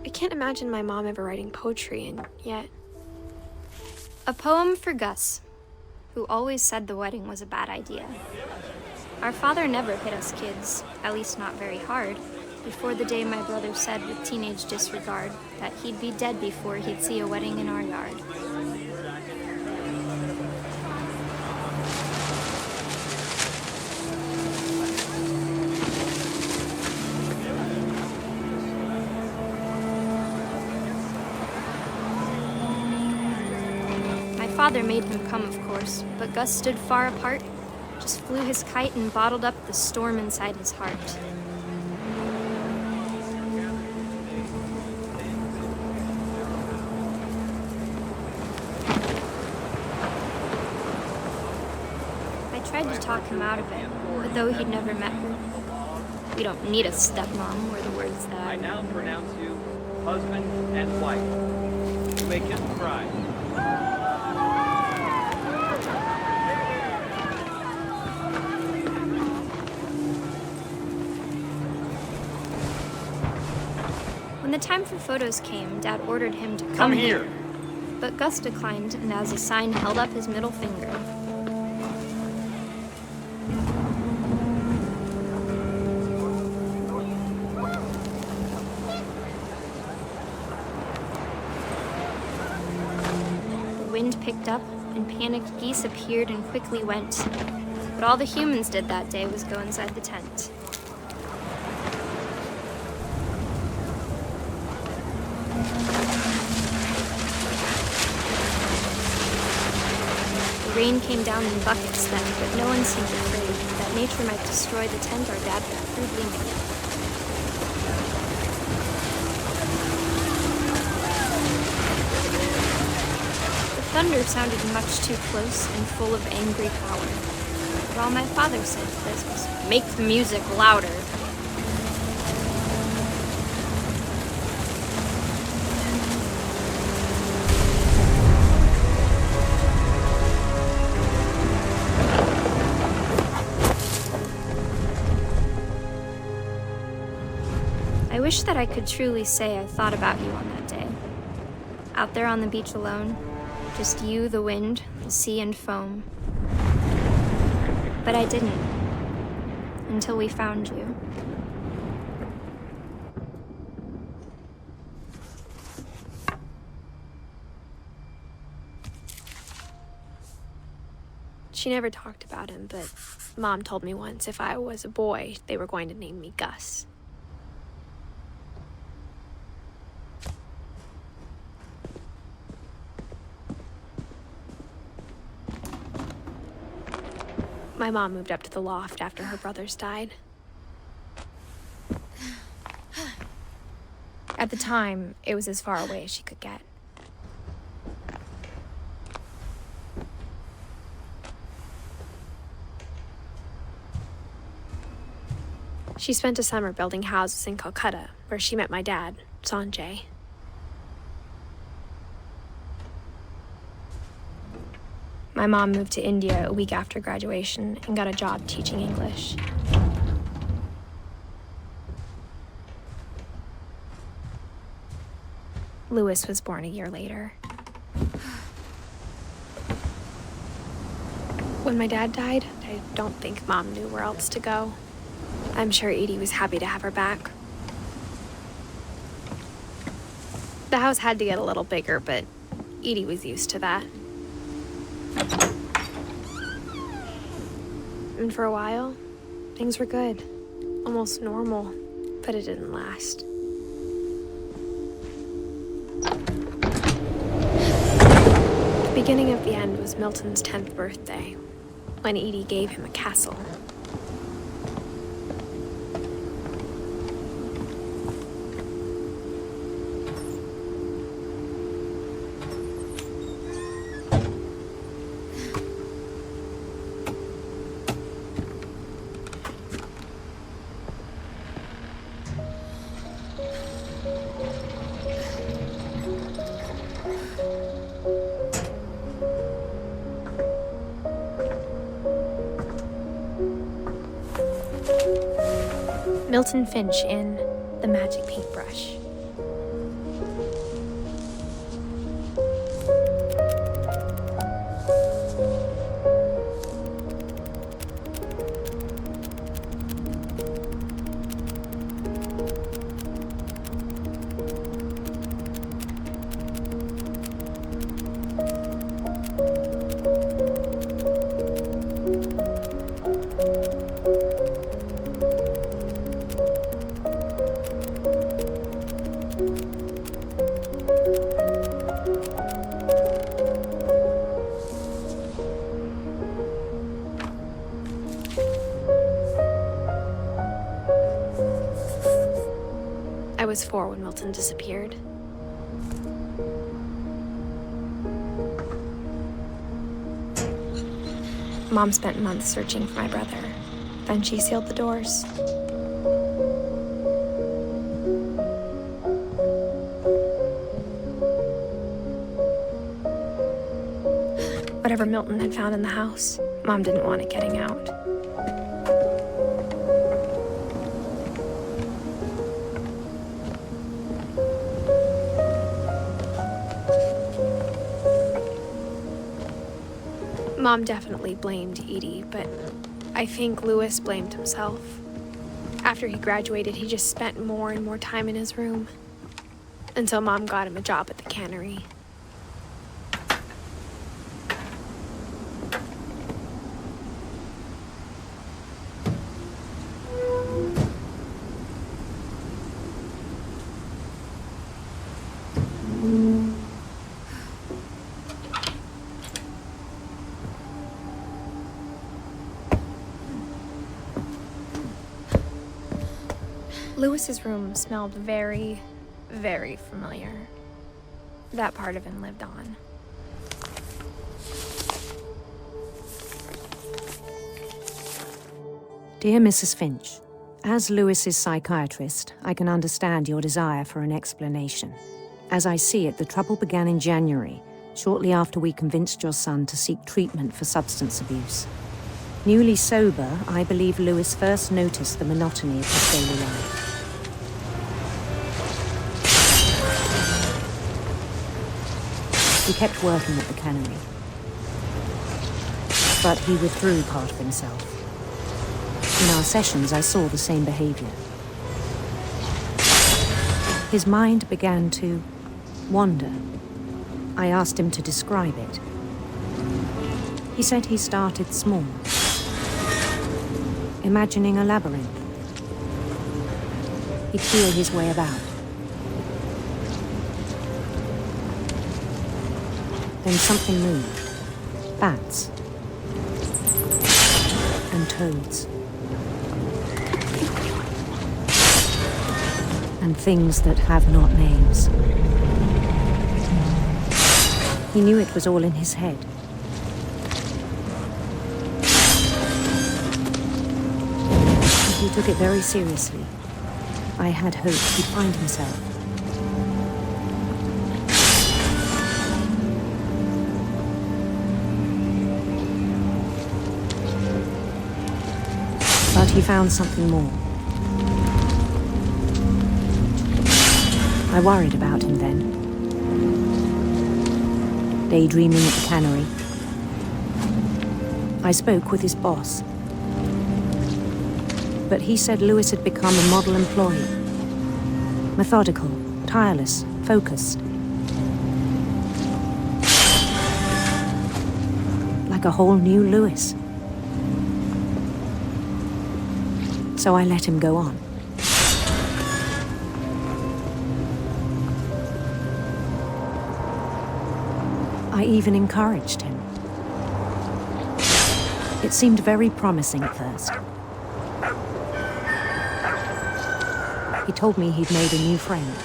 I can't imagine my mom ever writing poetry, and yet... A poem for Gus, who always said the wedding was a bad idea. Our father never hit us kids, at least not very hard, before the day my brother said with teenage disregard that he'd be dead before he'd see a wedding in our yard. My father made him come, of course, but Gus stood far apart, just flew his kite and bottled up the storm inside his heart. I tried to talk him out of it, but though he'd never met her, "We don't need a stepmom," were the words that I now pronounce you husband and wife. You may kiss the bride. When the time for photos came, Dad ordered him to come here. But Gus declined, and as a sign held up his middle finger. The wind picked up, and panicked geese appeared and quickly went. But all the humans did that day was go inside the tent. The rain came down in buckets then, but no one seemed afraid that nature might destroy the tent our dad had crudely made. The thunder sounded much too close and full of angry power. But all my father said to this was, "Make the music louder." I wish that I could truly say I thought about you on that day. Out there on the beach alone, just you, the wind, the sea, and foam. But I didn't, until we found you. She never talked about him, but Mom told me once if I was a boy, they were going to name me Gus. My mom moved up to the loft after her brothers died. At the time, it was as far away as she could get. She spent a summer building houses in Calcutta, where she met my dad, Sanjay. My mom moved to India a week after graduation and got a job teaching English. Louis was born a year later. When my dad died, I don't think Mom knew where else to go. I'm sure Edie was happy to have her back. The house had to get a little bigger, but Edie was used to that. And for a while, things were good. Almost normal, but it didn't last. The beginning of the end was Milton's 10th birthday, when Edie gave him a castle. Milton Finch in The Magic Paintbrush. I was 4 when Milton disappeared. Mom spent months searching for my brother. Then she sealed the doors. Whatever Milton had found in the house, Mom didn't want it getting out. Mom definitely blamed Edie, but I think Louis blamed himself. After he graduated, he just spent more and more time in his room, until Mom got him a job at the cannery. Louis's room smelled very, very familiar. That part of him lived on. Dear Mrs. Finch, as Louis's psychiatrist, I can understand your desire for an explanation. As I see it, the trouble began in January, shortly after we convinced your son to seek treatment for substance abuse. Newly sober, I believe Louis first noticed the monotony of his daily life. He kept working at the cannery, but he withdrew part of himself. In our sessions, I saw the same behavior. His mind began to wander. I asked him to describe it. He said he started small, imagining a labyrinth. He'd feel his way about. Then something moved. Bats. And toads. And things that have not names. He knew it was all in his head. He took it very seriously. I had hoped he'd find himself. But he found something more. I worried about him then. Daydreaming at the cannery. I spoke with his boss. But he said Louis had become a model employee. Methodical, tireless, focused. Like a whole new Louis. So I let him go on. I even encouraged him. It seemed very promising at first. He told me he'd made a new friend.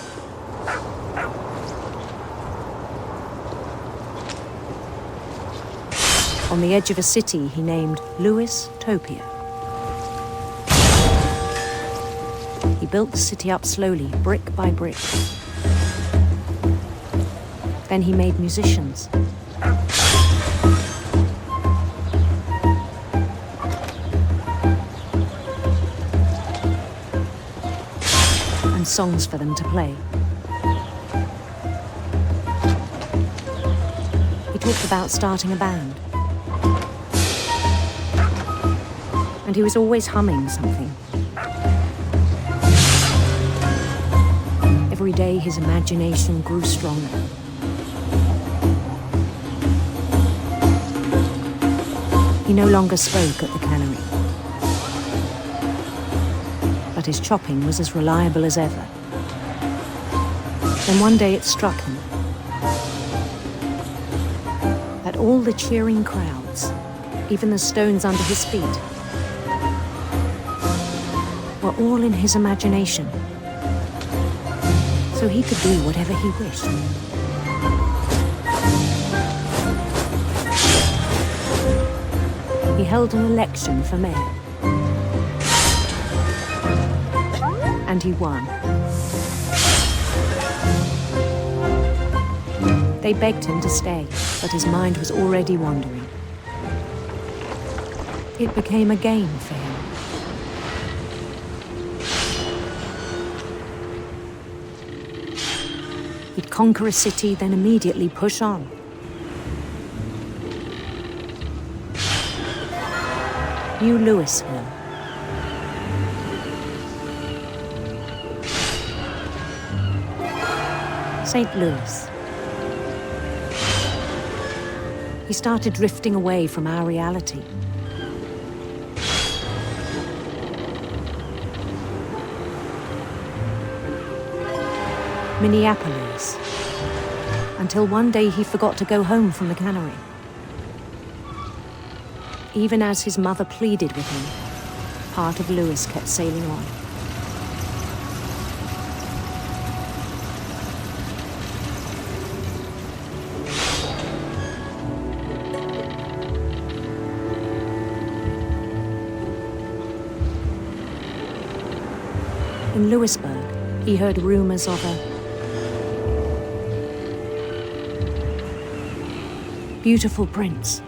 On the edge of a city he named Louis Topia. He built the city up slowly, brick by brick. Then he made musicians. songs for them to play. He talked about starting a band. And he was always humming something. Every day his imagination grew stronger. He no longer spoke at the cannery. But his chopping was as reliable as ever. Then one day it struck him that all the cheering crowds, even the stones under his feet, were all in his imagination. So he could do whatever he wished. He held an election for mayor. And he won. They begged him to stay, but his mind was already wandering. It became a game for him. He'd conquer a city, then immediately push on. New Louisville. St. Louis. He started drifting away from our reality. Minneapolis. Until one day he forgot to go home from the cannery. Even as his mother pleaded with him, part of Louis kept sailing on. In Louisburg, he heard rumors of a beautiful prince.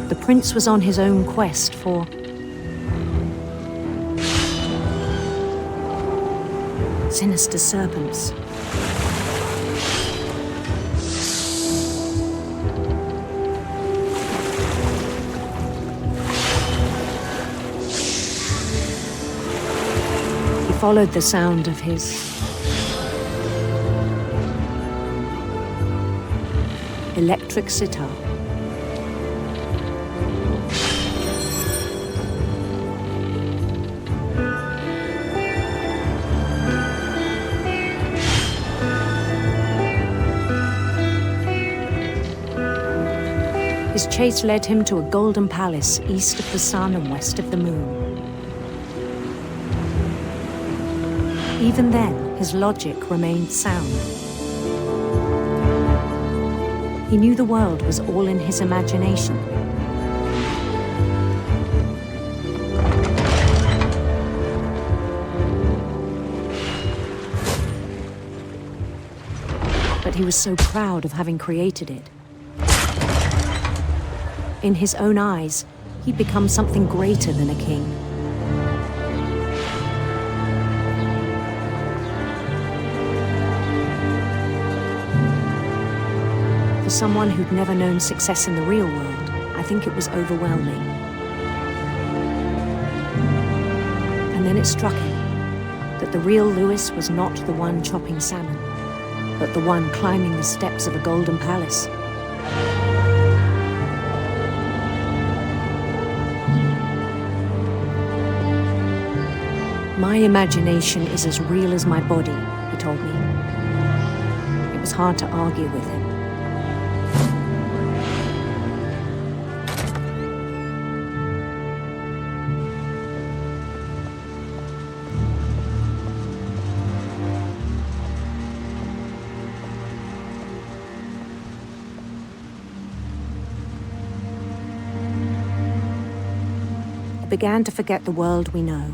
The prince was on his own quest for sinister serpents. He followed the sound of his electric sitar. His chase led him to a golden palace east of the sun and west of the moon. Even then, his logic remained sound. He knew the world was all in his imagination. But he was so proud of having created it. In his own eyes, he'd become something greater than a king. For someone who'd never known success in the real world, I think it was overwhelming. And then it struck him that the real Louis was not the one chopping salmon, but the one climbing the steps of a golden palace. My imagination is as real as my body, he told me. It was hard to argue with him. I began to forget the world we know.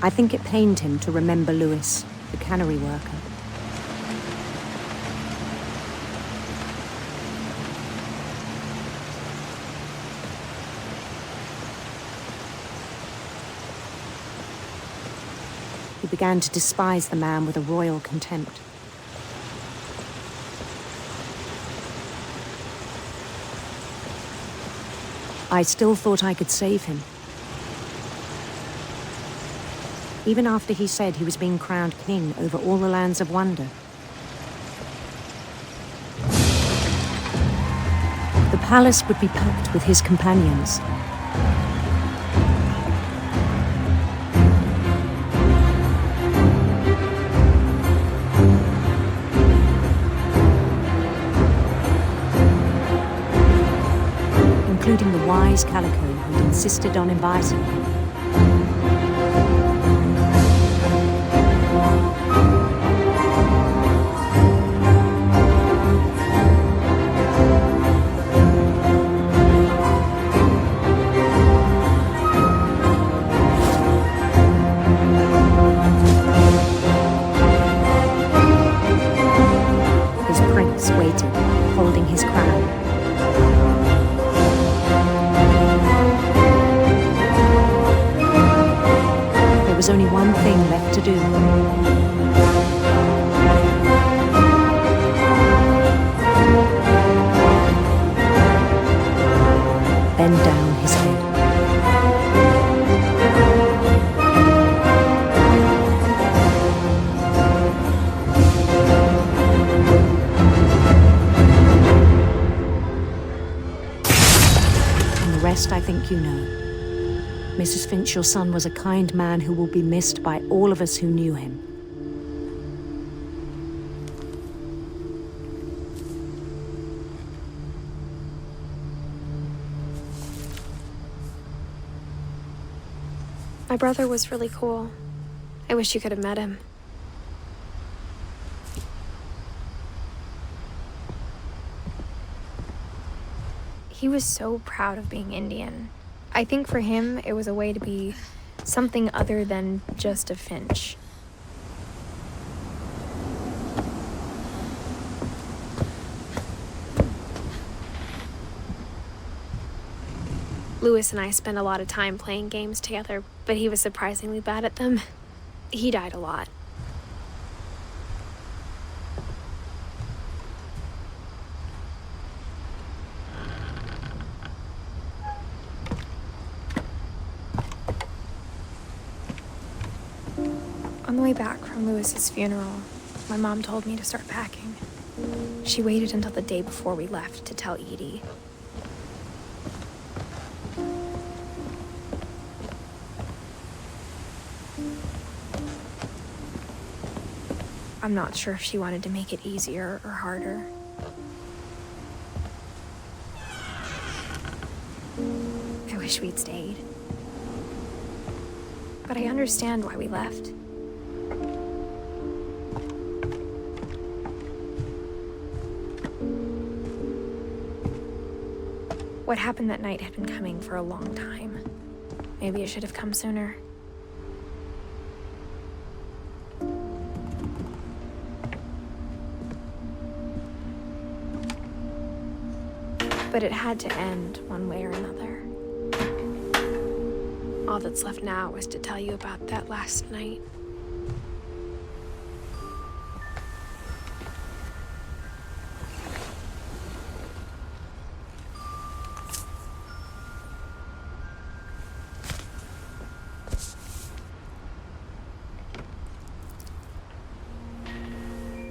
I think it pained him to remember Lewis, the cannery worker. He began to despise the man with a royal contempt. I still thought I could save him. Even after he said he was being crowned king over all the lands of wonder. The palace would be packed with his companions. Including the wise Calico who insisted on inviting him. His prince waited, holding his crown. There was only one thing left to do. Bend down his head. And the rest I think you know. Mrs. Finch, your son was a kind man who will be missed by all of us who knew him. My brother was really cool. I wish you could have met him. He was so proud of being Indian. I think for him, it was a way to be something other than just a Finch. Lewis and I spent a lot of time playing games together, but he was surprisingly bad at them. He died a lot. On the way back from Lewis's funeral, my mom told me to start packing. She waited until the day before we left to tell Edie. I'm not sure if she wanted to make it easier or harder. I wish we'd stayed. But I understand why we left. What happened that night had been coming for a long time. Maybe it should have come sooner. But it had to end one way or another. All that's left now is to tell you about that last night.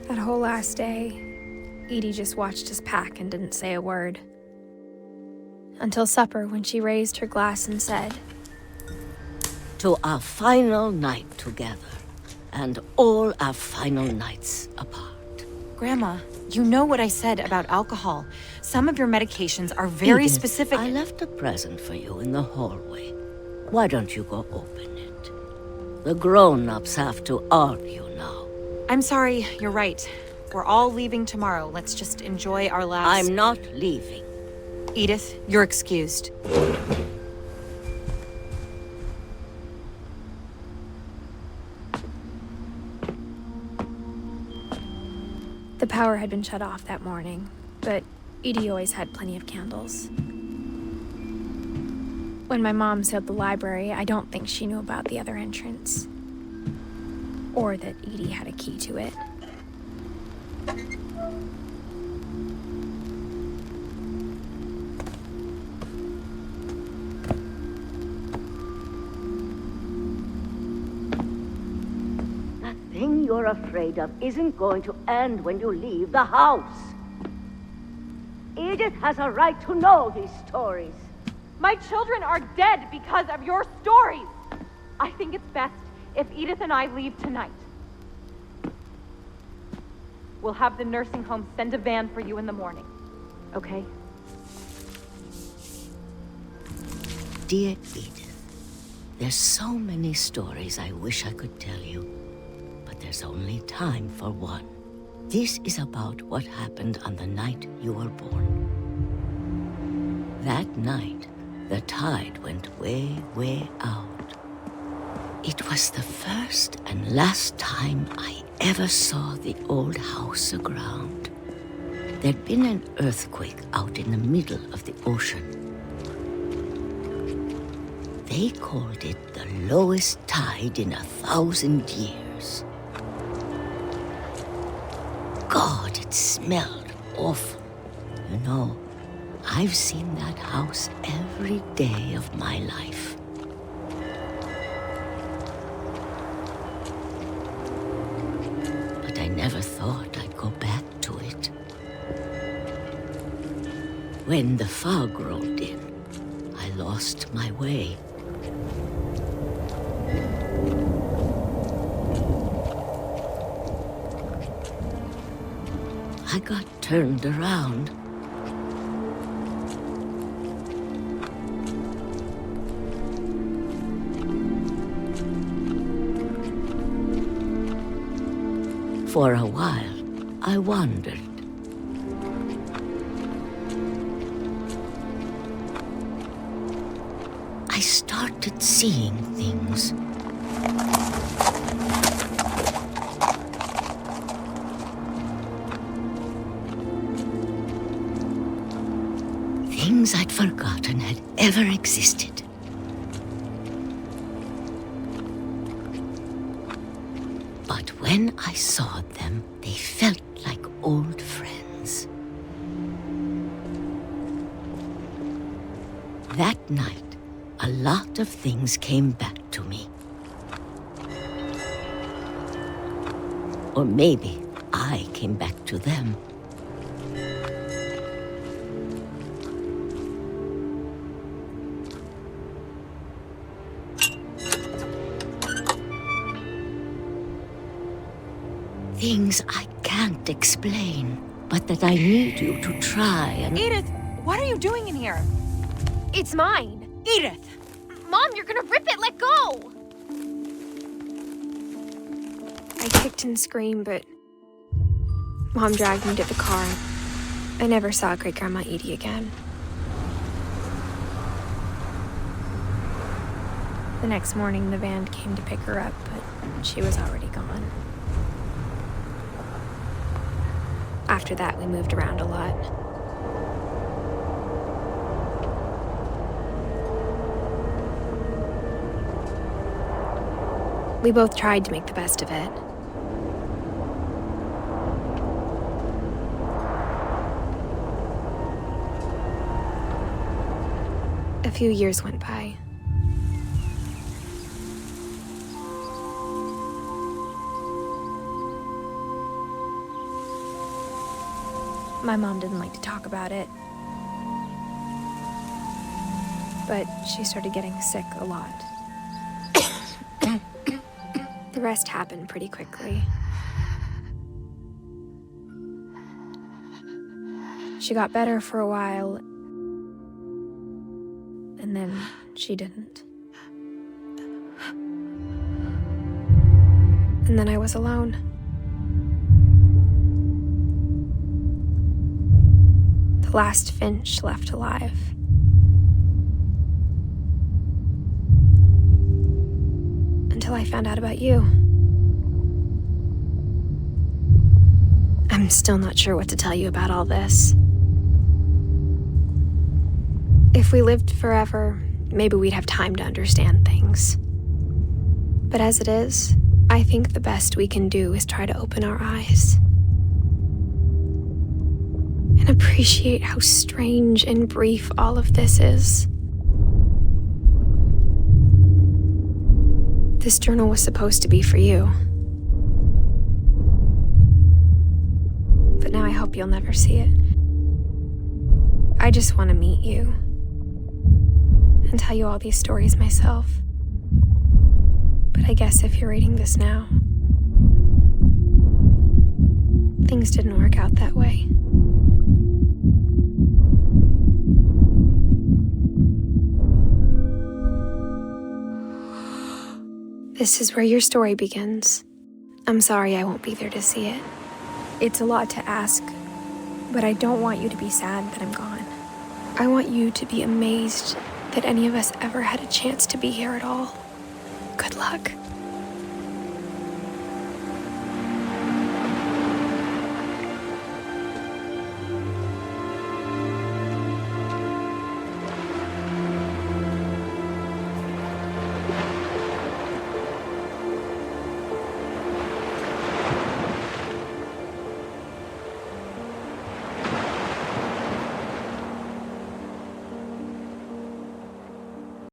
That whole last day, Edie just watched us pack and didn't say a word. Until supper, when she raised her glass and said, "To our final night together, and all our final nights apart." Grandma, you know what I said about alcohol. Some of your medications are very Edith, specific. I left a present for you in the hallway. Why don't you go open it? The grown-ups have to argue now. I'm sorry, you're right. We're all leaving tomorrow. Let's just enjoy our last... I'm not leaving. Edith, you're excused. power had been shut off that morning, but Edie always had plenty of candles. When my mom sealed the library, I don't think she knew about the other entrance. Or that Edie had a key to it. That thing you're afraid of isn't going to end when you leave the house. Edith has a right to know these stories. My children are dead because of your stories. I think it's best if Edith and I leave tonight. We'll have the nursing home send a van for you in the morning, okay? Dear Edith, there's so many stories I wish I could tell you, but there's only time for one. This is about what happened on the night you were born. That night, the tide went way, way out. It was the first and last time I ever saw the old house aground. There'd been an earthquake out in the middle of the ocean. They called it the lowest tide in 1,000 years. God, it smelled awful. You know, I've seen that house every day of my life. But I never thought I'd go back to it. When the fog rolled in, I lost my way. I got turned around. For a while, I wandered. I started seeing things. Things I'd forgotten had ever existed. But when I saw them, they felt like old friends. That night, a lot of things came back to me. Or maybe I came back to them. Things I can't explain, but that I need you to try and... Edith, what are you doing in here? It's mine. Edith! Mom, you're gonna rip it! Let go! I kicked and screamed, but Mom dragged me to the car. I never saw Great-Grandma Edie again. The next morning, the van came to pick her up, but she was already gone. After that, we moved around a lot. We both tried to make the best of it. A few years went by. My mom didn't like to talk about it, but she started getting sick a lot. The rest happened pretty quickly. She got better for a while, and then she didn't. And then I was alone. The last Finch left alive. Until I found out about you. I I'm still not sure what to tell you about all this. If we lived forever, maybe we'd have time to understand things. But as it is, I think the best we can do is try to open our eyes and appreciate how strange and brief all of this is. This journal was supposed to be for you. But now I hope you'll never see it. I just want to meet you and tell you all these stories myself. But I guess if you're reading this now, things didn't work out that way. This is where your story begins. I'm sorry I won't be there to see it. It's a lot to ask, but I don't want you to be sad that I'm gone. I want you to be amazed that any of us ever had a chance to be here at all. Good luck.